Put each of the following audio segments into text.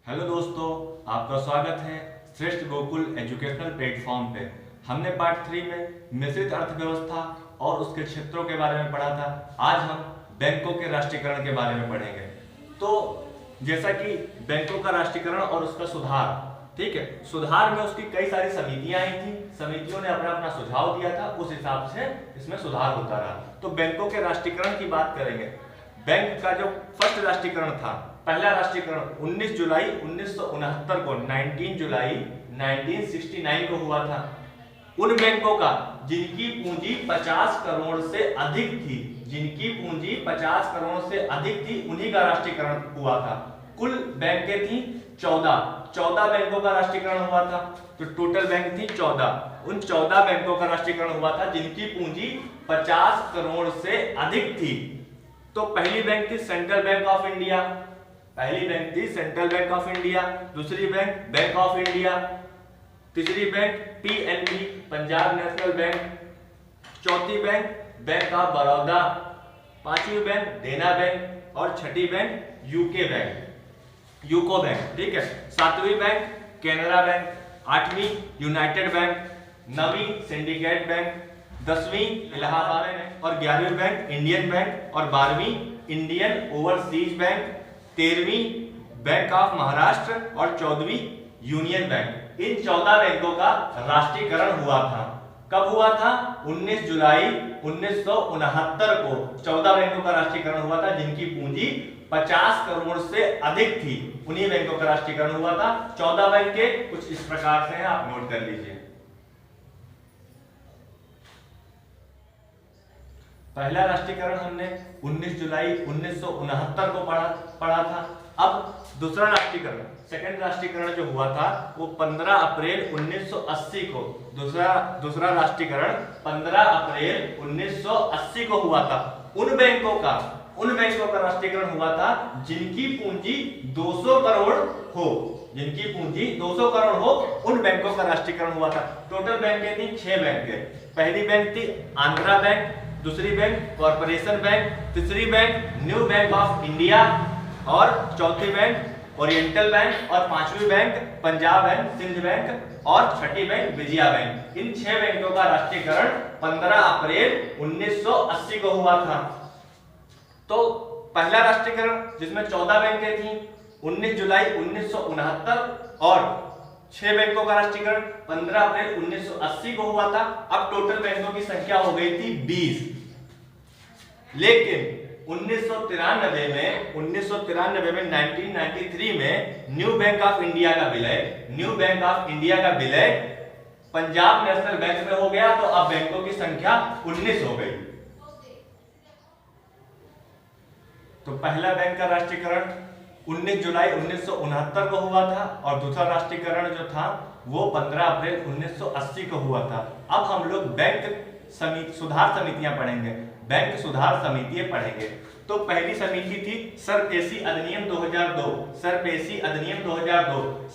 Hello दोस्तों, आपका स्वागत है श्रेष्ठ गोकुल एजुकेशनल प्लेटफॉर्म पे। हमने पार्ट 3 में मिश्रित अर्थव्यवस्था और उसके क्षेत्रों के बारे में पढ़ा था। आज हम बैंकों के राष्ट्रीयकरण के बारे में पढ़ेंगे। तो जैसा कि बैंकों का राष्ट्रीयकरण और उसका सुधार, ठीक है, सुधार में उसकी कई सारी समितियां आई थी। समितियों ने अपना अपना सुझाव दिया था, उस हिसाब से इसमें सुधार होता रहा। तो बैंकों के राष्ट्रीयकरण की बात करेंगे। बैंक का जो फर्स्ट राष्ट्रीयकरण था, पहला राष्ट्रीयकरण 19 जुलाई 1969 को 19 जुलाई 1969 को हुआ था। उन बैंकों का जिनकी पूंजी 50 करोड़ से अधिक थी, जिनकी पूंजी 50 करोड़ से अधिक थी, उन्हीं का राष्ट्रीयकरण हुआ था। कुल बैंकें थी 14 बैंकों का राष्ट्रीयकरण हुआ था। तो टोटल बैंक थी 14। उन 14 बैंकों का राष्ट्रीयकरण हुआ था जिनकी पूंजी 50 करोड़ से अधिक थी। तो पहली बैंक थी सेंट्रल बैंक ऑफ इंडिया, पहली बैंक थी सेंट्रल बैंक ऑफ इंडिया। दूसरी बैंक बैंक ऑफ इंडिया। तीसरी bank PNB, Punjab national bank. चौथी बैंक बैंक ऑफ बड़ौदा। पांचवी बैंक देना बैंक और छठी बैंक यूको बैंक, ठीक है। सातवीं बैंक कैनरा बैंक। आठवीं यूनाइटेड बैंक। नवीं सिंडिकेट बैंक। 10वीं इलाहाबाद बैंक और 11वीं बैंक इंडियन बैंक और 12वीं इंडियन ओवरसीज बैंक। 13वीं बैंक ऑफ महाराष्ट्र और 14वीं यूनियन बैंक। इन 14 बैंकों का राष्ट्रीयकरण हुआ था। कब हुआ था? 19 जुलाई 1969 को 14 बैंकों का राष्ट्रीयकरण हुआ था जिनकी पूंजी 50 करोड़ से अधिक थी। उन्हीं बैंकों का राष्ट्रीयकरण हुआ था। 14 बैंक के कुछ इस प्रकार से हैं, आप नोट कर लीजिए। पहला राष्ट्रीयकरण हमने 19 जुलाई 1969 को पढ़ा था। अब दूसरा राष्ट्रीयकरण, सेकंड राष्ट्रीयकरण जो हुआ था वो 15 अप्रैल 1980 को, दूसरा राष्ट्रीयकरण 15 अप्रैल 1980 को हुआ था। उन बैंकों का राष्ट्रीयकरण हुआ था जिनकी पूंजी 200 करोड़ हो, जिनकी पूंजी 200 करोड़ हो, उन बैंकों का राष्ट्रीयकरण हुआ था। टोटल बैंकें थी 6 बैंकें। पहली बैंक थी आंध्रा बैंक, दूसरी बैंक कॉर्पोरेशन बैंक, तीसरी bank new bank of India और चौथी बैंक ओरिएंटल बैंक और पांचवी bank Punjab bank, Sindh bank और छठी बैंक विजया बैंक। इन 6 बैंकों का राष्ट्रीयकरण 15 अप्रैल 1980 को हुआ था। तो पहला राष्ट्रीयकरण जिसमें 14 बैंकें थी 19 जुलाई 1969 और 6 बैंकों का राष्ट्रीयकरण 15 अप्रैल 1980 को हुआ था। अब टोटल बैंकों की संख्या हो गई थी 20। लेकिन 1993 में 1993 में न्यू बैंक ऑफ इंडिया का विलय पंजाब नेशनल बैंक में हो गया। तो अब बैंकों की संख्या 19 हो गई। तो पहला बैंक का राष्ट्रीयकरण 19 जुलाई 1969 को हुआ था और दूसरा राष्ट्रीयकरण जो था वो 15 अप्रैल 1980 को हुआ था। अब हम लोग बैंक सुधार समितियां पढ़ेंगे, बैंक सुधार समितियां पढ़ेंगे। तो पहली समिति थी सरपेशी अधिनियम 2002,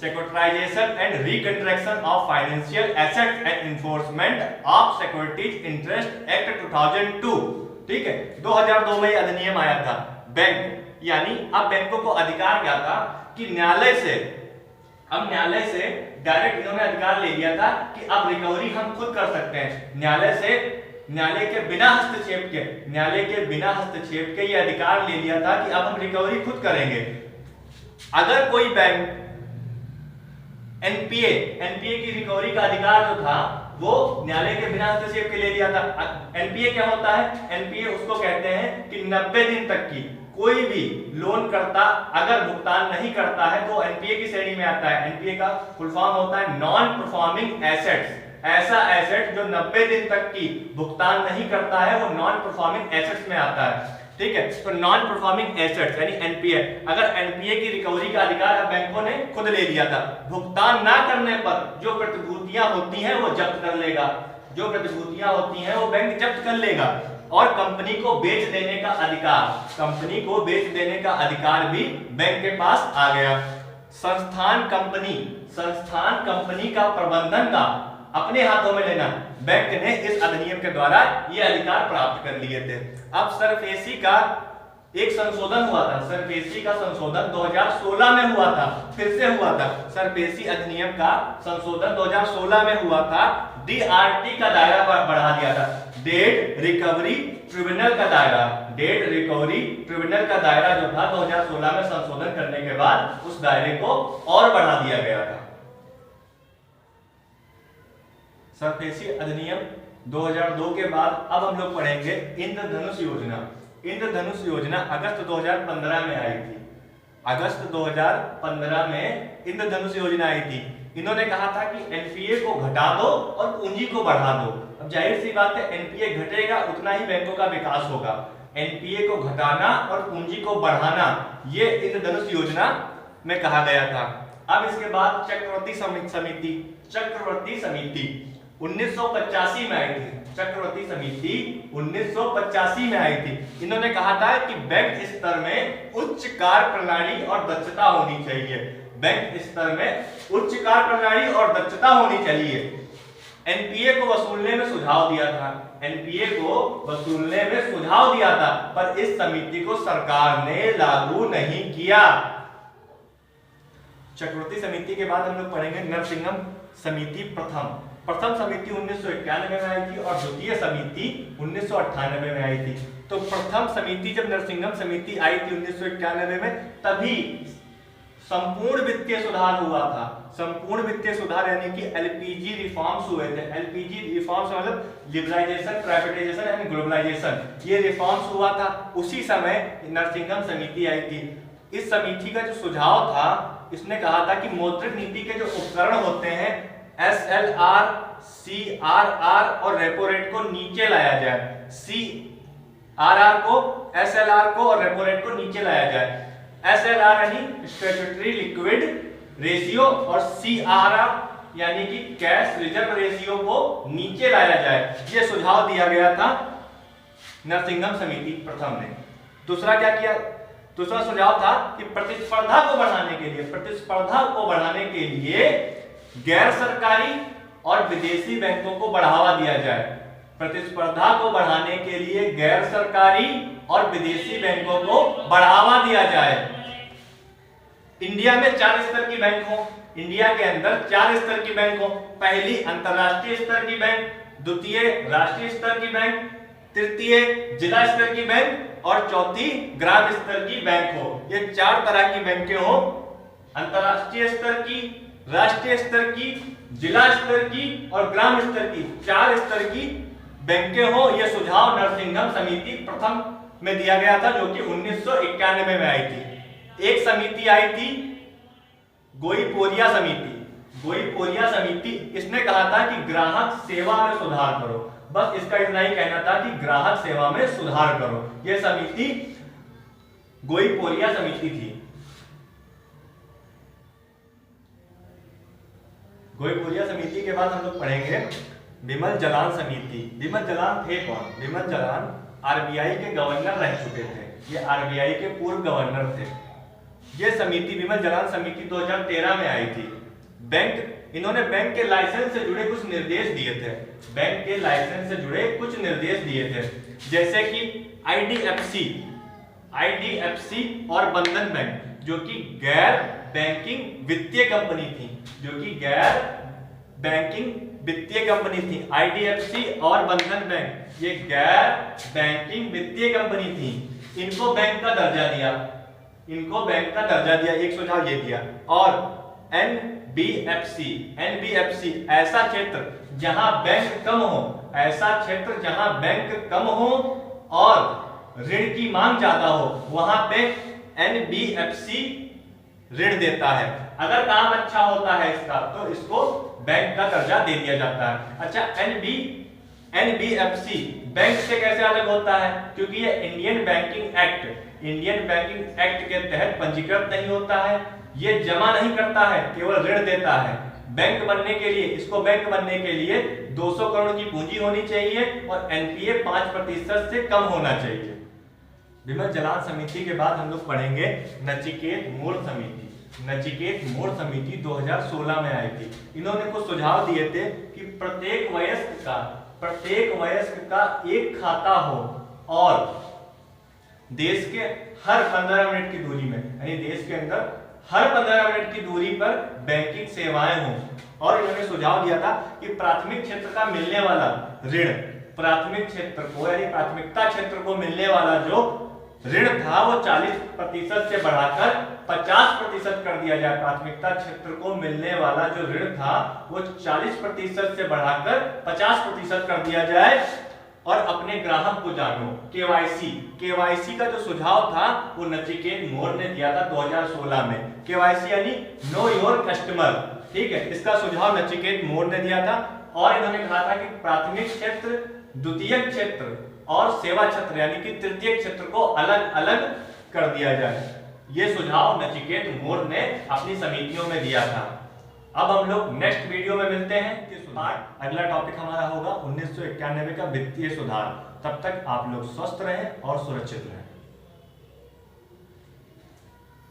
securitisation and reconstruction of financial assets and enforcement of securities interest act 2002, ठीक है। 2002 में यह अधिनियम आया था। बैंक यानी अब बैंकों को अधिकार क्या था कि न्यायालय से डायरेक्ट इन्होंने अधिकार ले लिया था कि अब रिकवरी हम खुद कर सकते हैं। न्यायालय के बिना हस्तक्षेप के ये अधिकार ले लिया था कि अब हम रिकवरी खुद करेंगे। अगर कोई बैंक एनपीए की रिकवरी का अधिकार जो था वो न्यायालय के बिना हस्तक्षेप के ले लिया था। एनपीए क्या होता है? एनपीए उसको कहते हैं कि 90 दिन तक की कोई भी लोन करता अगर भुगतान नहीं करता है तो एनपीए की श्रेणी में आता है। एनपीए का फुल फॉर्म होता है नॉन परफॉर्मिंग एसेट्स। ऐसा एसेट जो 90 दिन तक की भुगतान नहीं करता है वो नॉन परफॉर्मिंग एसेट्स में आता है, ठीक है। तो नॉन परफॉर्मिंग एसेट्स यानी एनपीए, अगर एनपीए की रिकवरी का अधिकार बैंकों ने खुद ले लिया था। भुगतान ना करने पर जो प्रतिभूतियां होती हैं वो जब्त कर लेगा, वो बैंक जब्त कर लेगा। और कंपनी को बेच देने का अधिकार भी बैंक के पास आ गया। संस्थान कंपनी का प्रबंधन का अपने हाथों में लेना बैंक ने इस अधिनियम के द्वारा ये अधिकार प्राप्त कर लिए थे। अब सरफेसी का एक संशोधन हुआ था, सरफेसी का संशोधन 2016 में हुआ था, फिर से हुआ था, सरफेसी अधिनियम का संशोधन 2016 में हुआ था। डीआरटी का दायरा बढ़ा दिया था, डेट रिकवरी ट्रिब्यूनल का दायरा, डेट रिकवरी ट्रिब्यूनल का दायरा जो था 2016 में संशोधन करने के बाद उस दायरे को और बढ़ा दिया गया था। सरफेसी अधिनियम 2002 के बाद अब हम लोग पढ़ेंगे इंद्रधनुष योजना। इंद्रधनुष योजना अगस्त 2015 में आई थी। अगस्त 2015 में इंद्रधनुष योजना आई थी। इन्होंने कहा था कि एनपीए को घटा दो और पूंजी को बढ़ा दो। अब जाहिर सी बात है, एनपीए घटेगा उतना ही बैंकों का विकास होगा। एनपीए को घटाना और पूंजी को बढ़ाना, ये इंद्रधनुष योजना में कहा गया था। अब इसके बाद चक्रवर्ती समिति 1985 में आई थी। चक्रवर्ती समिति 1985 में आई थी। इन्होंने कहा था कि बैंक स्तर में उच्च कार्य प्रणाली और दक्षता होनी चाहिए। बैंक स्तर में उच्च कार्य प्रणाली और दक्षता होनी चाहिए। एनपीए को वसूलने में सुझाव दिया था। एनपीए को वसूलने में सुझाव दिया था, पर इस समिति को सरकार ने लागू नहीं किया। चक्रवर्ती समिति के बाद हम लोग पढ़ेंगे नरसिंघम समिति प्रथम समिति 1991 में आई थी और द्वितीय समिति 1998 में आई थी। तो प्रथम समिति जब नरसिंघम समिति आई थी 1991 में, तभी संपूर्ण वित्तीय सुधार हुआ था। संपूर्ण वित्तीय सुधार यानी कि एलपीजी रिफॉर्म्स हुए थे। एलपीजी रिफॉर्म्स मतलब लिबरलाइजेशन, प्राइवेटाइजेशन एंड ग्लोबलाइजेशन, ये रिफॉर्म्स हुआ था। उसी समय नरसिंघम समिति आई थी। इस समिति का जो सुझाव था, इसने कहा था कि मौद्रिक नीति के जो उपकरण होते हैं एसएलआर, सीआरआर और रेपो रेट को नीचे लाया जाए। सीआरआर को, एसएलआर को और रेपो रेट को नीचे लाया जाए। एसएलआर यानी स्टैट्यूटरी लिक्विड रेशियो और सीआरआर यानी कि कैश रिजर्व रेशियो को नीचे लाया जाए। यह सुझाव दिया गया था नरसिंघम समिति प्रथम ने। दूसरा क्या किया? दूसरा सुझाव था कि प्रतिस्पर्धा को बढ़ाने के लिए गैर सरकारी और विदेशी बैंकों को बढ़ावा दिया जाए। प्रतिस्पर्धा को बढ़ाने के लिए गैर सरकारी और विदेशी बैंकों को बढ़ावा दिया जाए। इंडिया में 4 स्तर की बैंक हो। इंडिया के अंदर 4 स्तर की बैंक हो। पहली अंतरराष्ट्रीय स्तर की बैंक, द्वितीय राष्ट्रीय स्तर की बैंक, तृतीय जिला स्तर की बैंक और चौथी ग्राम स्तर की बैंक हो। ये 4 तरह की बैंकें हो। अंतरराष्ट्रीय स्तर की, राष्ट्रीय स्तर की, जिला स्तर की और ग्राम स्तर की, 4 स्तर की बैंकें हो। यह सुझाव नरसिंघम समिति प्रथम में दिया गया था, जो कि 1991 में आई थी। एक समिति आई थी गोईपोरिया समिति। गोईपोरिया समिति, इसने कहा था कि ग्राहक सेवा में सुधार करो। बस इसका इतना ही कहना था कि ग्राहक सेवा में सुधार करो। यह समिति गोईपोरिया समिति थी। गोईपोरिया समिति के बाद हम लोग पढ़ेंगे बिमल जलान समिति। बिमल जलान थे कौन? बिमल जलान आरबीआई के गवर्नर रह चुके थे। ये आरबीआई के पूर्व गवर्नर थे। ये समिति बिमल जलान समिति 2013 में आई थी। इन्होंने बैंक के लाइसेंस से जुड़े कुछ निर्देश दिए थे। बैंक के लाइसेंस से जुड़े कुछ निर्देश दिए थे, जैसे कि आईडीएफसी और बंधन बैंक, जो कि गैर बैंकिंग वित्तीय कंपनी थी। आईडीएफसी और बंधन बैंक ये गैर बैंकिंग वित्तीय कंपनी थी। इनको बैंक का दर्जा दिया। एक सुझाव ये दिया। और एनबीएफसी ऐसा क्षेत्र जहां बैंक कम हो और ऋण की मांग ज्यादा हो, वहां पे एनबीएफसी ऋण देता है। अगर काम अच्छा होता है इसका, तो इसको बैंक का दर्जा दे दिया जाता है। अच्छा, एनबीएफसी बैंक से कैसे अलग होता है? क्योंकि ये इंडियन बैंकिंग एक्ट के तहत पंजीकृत नहीं होता है। ये जमा नहीं करता है, केवल ऋण देता है। बैंक बनने के लिए 200 करोड़ की पूंजी होनी चाहिए और एनपीए 5% से कम होना चाहिए। बिमल जलान समिति के बाद हम लोग पढ़ेंगे नचिकेत मोड़ समिति। नचिकेत मोड़ समिति 2016 में आई थी। इन्होंने कुछ सुझाव दिए थे कि प्रत्येक वयस्क का एक खाता हो और देश के हर 15 मिनट की दूरी में, यानी देश के अंदर हर 15 मिनट की दूरी पर बैंकिंग सेवाएं हों। और इन्होंने सुझाव दिया था कि प्राथमिक क्षेत्र का मिलने वाला ऋण, प्राथमिक क्षेत्र को यानी प्राथमिकता क्षेत्र को मिलने वाला जो ऋण था वो 40% से बढ़ाकर 50% कर दिया जाए। प्राथमिकता क्षेत्र को मिलने वाला जो ऋण था वो 40% से बढ़ाकर 50% कर दिया जाए। और अपने ग्राहक को जानो, केवाईसी का जो सुझाव था वो नचिकेत मोर ने दिया था 2016 में। केवाईसी यानी नो योर कस्टमर, ठीक है, इसका सुझाव नचिकेत मोर ने दिया था। और इन्होंने कहा था कि प्राथमिक क्षेत्र, द्वितीयक क्षेत्र और सेवा क्षेत्र यानी कि तृतीय क्षेत्र को अलग अलग कर दिया जाए। ये सुझाव नचिकेत मोर ने अपनी समितियों में दिया था। अब हम लोग नेक्स्ट वीडियो में मिलते हैं। अगला टॉपिक हमारा होगा 1991 का वित्तीय सुधार। तब तक आप लोग स्वस्थ रहें और सुरक्षित रहें।